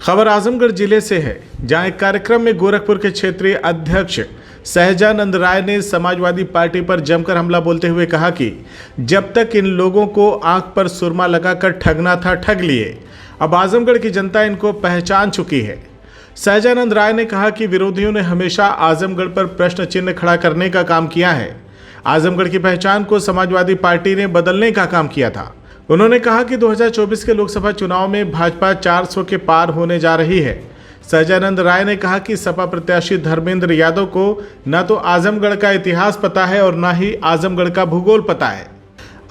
खबर आजमगढ़ जिले से है, जहां एक कार्यक्रम में गोरखपुर के क्षेत्रीय अध्यक्ष सहजानंद राय ने समाजवादी पार्टी पर जमकर हमला बोलते हुए कहा कि जब तक इन लोगों को आंख पर सुरमा लगाकर ठगना था ठग लिए। अब आजमगढ़ की जनता इनको पहचान चुकी है। सहजानंद राय ने कहा कि विरोधियों ने हमेशा आजमगढ़ पर प्रश्न चिन्ह खड़ा करने का काम किया है। आजमगढ़ की पहचान को समाजवादी पार्टी ने बदलने का काम किया था। उन्होंने कहा कि 2024 के लोकसभा चुनाव में भाजपा 400 के पार होने जा रही है। सहजानंद राय ने कहा कि सपा प्रत्याशी धर्मेंद्र यादव को न तो आजमगढ़ का इतिहास पता है और न ही आजमगढ़ का भूगोल पता है।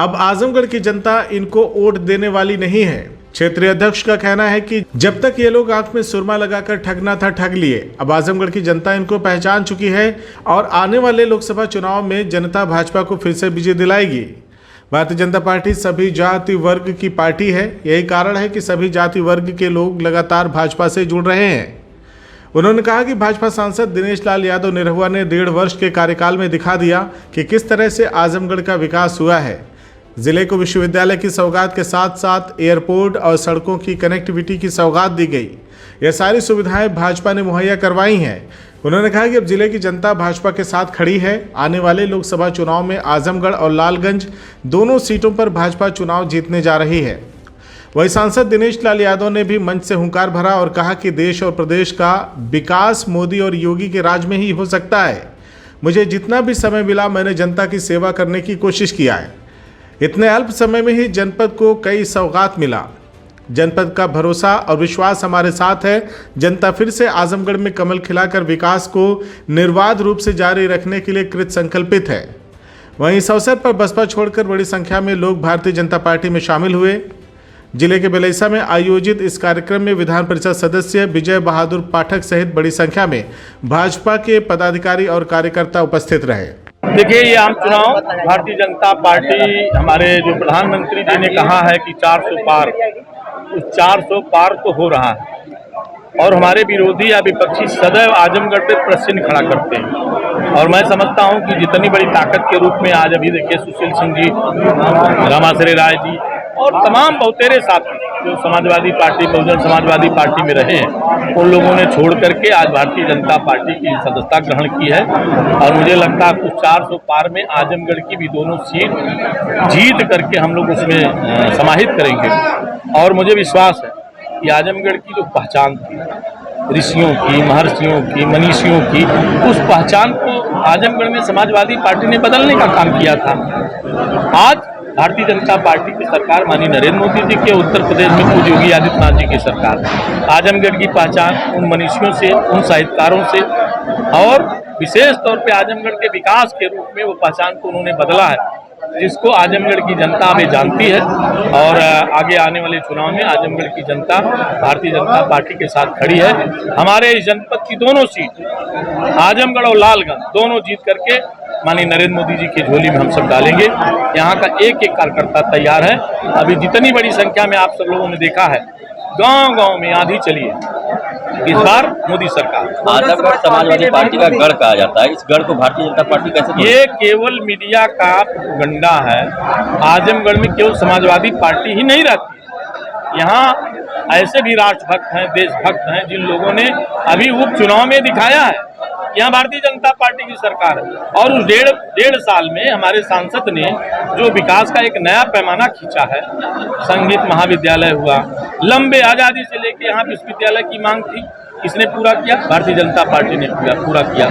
अब आजमगढ़ की जनता इनको वोट देने वाली नहीं है। क्षेत्रीय अध्यक्ष का कहना है कि जब तक ये लोग आंख में सुरमा लगाकर ठगना था ठग लिए। अब आजमगढ़ की जनता इनको पहचान चुकी है और आने वाले लोकसभा चुनाव में जनता भाजपा को फिर से विजय दिलाएगी। भारतीय जनता पार्टी सभी जाति वर्ग की पार्टी है। यही कारण है कि सभी जाति वर्ग के लोग लगातार भाजपा से जुड़ रहे हैं। उन्होंने कहा कि भाजपा सांसद दिनेश लाल यादव निरहुआ ने 1.5 वर्ष के कार्यकाल में दिखा दिया कि किस तरह से आजमगढ़ का विकास हुआ है। जिले को विश्वविद्यालय की सौगात के साथ साथ एयरपोर्ट और सड़कों की कनेक्टिविटी की सौगात दी गई। यह सारी सुविधाएं भाजपा ने मुहैया करवाई हैं। उन्होंने कहा कि अब जिले की जनता भाजपा के साथ खड़ी है। आने वाले लोकसभा चुनाव में आजमगढ़ और लालगंज दोनों सीटों पर भाजपा चुनाव जीतने जा रही है। वहीं सांसद दिनेश लाल यादव ने भी मंच से हुंकार भरा और कहा कि देश और प्रदेश का विकास मोदी और योगी के राज में ही हो सकता है। मुझे जितना भी समय मिला मैंने जनता की सेवा करने की कोशिश किया है। इतने अल्प समय में ही जनपद को कई सौगात मिला। जनपद का भरोसा और विश्वास हमारे साथ है। जनता फिर से आजमगढ़ में कमल खिलाकर विकास को निर्बाध रूप से जारी रखने के लिए कृत संकल्पित है। वहीं इस अवसर पर बसपा छोड़कर बड़ी संख्या में लोग भारतीय जनता पार्टी में शामिल हुए। जिले के बेलैसा में आयोजित इस कार्यक्रम में विधान परिषद सदस्य विजय बहादुर पाठक सहित बड़ी संख्या में भाजपा के पदाधिकारी और कार्यकर्ता उपस्थित रहे। देखिए, ये आम चुनाव भारतीय जनता पार्टी, हमारे जो प्रधानमंत्री जी ने कहा है कि 400 पार, उस 400 पार तो हो रहा है और हमारे विरोधी या विपक्षी सदैव आजमगढ़ पे प्रश्न खड़ा करते हैं। और मैं समझता हूं कि जितनी बड़ी ताकत के रूप में आज अभी देखिए सुशील सिंह जी, रामाश्रय राय जी और तमाम बहुतेरे साथी जो समाजवादी पार्टी, बहुजन समाजवादी पार्टी में रहे हैं, उन लोगों ने छोड़ करके आज भारतीय जनता पार्टी की सदस्यता ग्रहण की है। और मुझे लगता है कुछ 400 पार में आजमगढ़ की भी दोनों सीट जीत करके हम लोग उसमें समाहित करेंगे। और मुझे विश्वास है कि आजमगढ़ की जो पहचान थी ऋषियों की, महर्षियों की, मनीषियों की, उस पहचान को आजमगढ़ में समाजवादी पार्टी ने बदलने का काम किया था। आज भारतीय जनता पार्टी की सरकार, माननीय नरेंद्र मोदी जी के, उत्तर प्रदेश में पूज्य योगी आदित्यनाथ जी की सरकार, आजमगढ़ की पहचान उन मनीषियों से, उन साहित्यकारों से और विशेष तौर पे आजमगढ़ के विकास के रूप में वो पहचान को उन्होंने बदला है, जिसको आजमगढ़ की जनता अभी जानती है। और आगे आने वाले चुनाव में आजमगढ़ की जनता भारतीय जनता पार्टी के साथ खड़ी है। हमारे इस जनपद की दोनों सीट, आजमगढ़ और लालगंज, दोनों जीत करके माननीय नरेंद्र मोदी जी की झोली में हम सब डालेंगे। यहाँ का एक एक कार्यकर्ता तैयार है। अभी जितनी बड़ी संख्या में आप सब लोगों ने देखा है, गांव-गांव में आंधी चली है। इस बार मोदी सरकार। आजमगढ़ समाजवादी पार्टी का गढ़ कहा जाता है, इस गढ़ को भारतीय जनता पार्टी कैसे? ये केवल मीडिया का प्रोपेगेंडा है। आजमगढ़ में केवल समाजवादी पार्टी ही नहीं रहती, यहाँ ऐसे भी राष्ट्रभक्त हैं, देशभक्त हैं, जिन लोगों ने अभी उपचुनाव में दिखाया है यहाँ भारतीय जनता पार्टी की सरकार है। और उस डेढ़ साल में हमारे सांसद ने जो विकास का एक नया पैमाना खींचा है, संगीत महाविद्यालय हुआ, लंबे आजादी से लेकर यहाँ विश्वविद्यालय की मांग थी, किसने पूरा किया? भारतीय जनता पार्टी ने पूरा किया।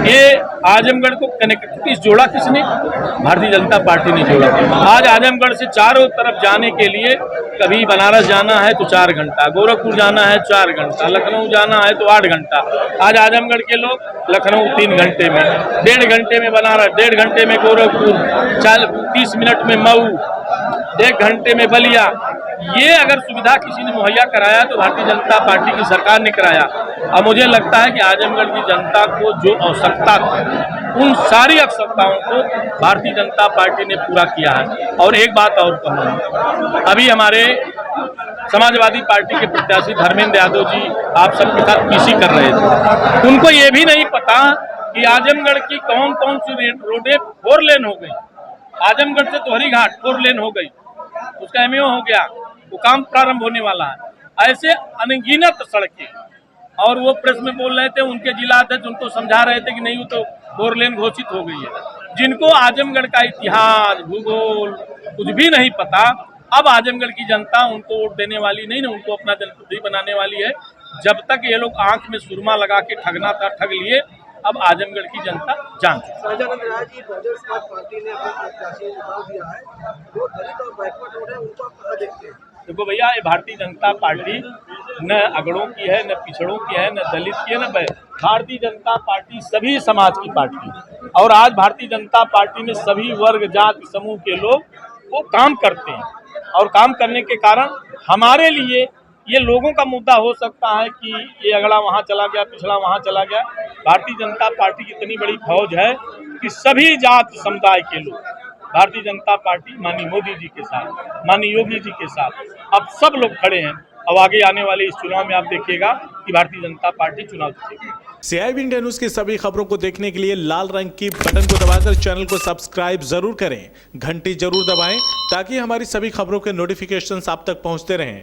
ये आजमगढ़ को कनेक्टिविटी जोड़ा किसने? भारतीय जनता पार्टी ने जोड़ा। आज आजमगढ़ से चारों तरफ जाने के लिए कभी बनारस जाना है तो 4 घंटा, गोरखपुर जाना है 4 घंटा, लखनऊ जाना है तो 8 घंटा। आज आजमगढ़ के लोग लखनऊ 3 घंटे में, 1.5 घंटे में बनारस, 1.5 घंटे में गोरखपुर, 30 मिनट में मऊ, 1 घंटे में बलिया। ये अगर सुविधा किसी ने मुहैया कराया तो भारतीय जनता पार्टी की सरकार ने कराया। अब मुझे लगता है कि आजमगढ़ की जनता को जो आवश्यकता थी, उन सारी आवश्यकताओं को भारतीय जनता पार्टी ने पूरा किया है। और एक बात और कहूँ, अभी हमारे समाजवादी पार्टी के प्रत्याशी धर्मेंद्र यादव जी आप सबके साथ पीसी कर रहे थे। उनको ये भी नहीं पता कि आजमगढ़ की कौन कौन सी रोडें 4 लेन हो गई। आजमगढ़ से तोहरी घाट 4 लेन हो गई, उसका MAO हो गया, वो काम प्रारंभ होने वाला है। ऐसे अनगिनत सड़कें, और वो प्रेस में बोल रहे थे, उनके जिला अध्यक्ष उनको समझा रहे थे कि नहीं वो तो 4 लेन घोषित हो गई है। जिनको आजमगढ़ का इतिहास भूगोल कुछ भी नहीं पता, अब आजमगढ़ की जनता उनको वोट देने वाली नहीं ना, उनको अपना जनप्रतिनिधि बनाने वाली है। जब तक ये लोग आंख में सुरमा लगा के ठगना था ठग लिए, अब आजमगढ़ की जनता जान चुकी है। सहजानंद राय जी बहुजन समाज पार्टी ने अपना प्रत्याशी निकाल दिया है, जो दलित और बैकवर्ड लोग हैं उनको आप कहाँ देखते हैं? देखो भैया, ये भारतीय जनता पार्टी न अगड़ों की है, न पिछड़ों की है, न दलित की है, न भारतीय जनता पार्टी सभी समाज की पार्टी है। और आज भारतीय जनता पार्टी में सभी वर्ग जाति समूह के लोग वो काम करते हैं, और काम करने के कारण हमारे लिए ये लोगों का मुद्दा हो सकता है कि ये अगड़ा वहाँ चला गया, पिछड़ा वहाँ चला गया। भारतीय जनता पार्टी की इतनी बड़ी फौज है कि सभी जाति समुदाय के लोग भारतीय जनता पार्टी माननीय मोदी जी के साथ, माननीय योगी जी के साथ अब सब लोग खड़े हैं। अब आगे आने वाले इस चुनाव में आप देखिएगा कि भारतीय जनता पार्टी चुनाव जीतेगी। CIB इंडिया न्यूज की सभी खबरों को देखने के लिए लाल रंग की बटन को दबाकर चैनल को सब्सक्राइब जरूर करें, घंटी जरूर दबाएं ताकि हमारी सभी खबरों के नोटिफिकेशंस आप तक पहुंचते रहें।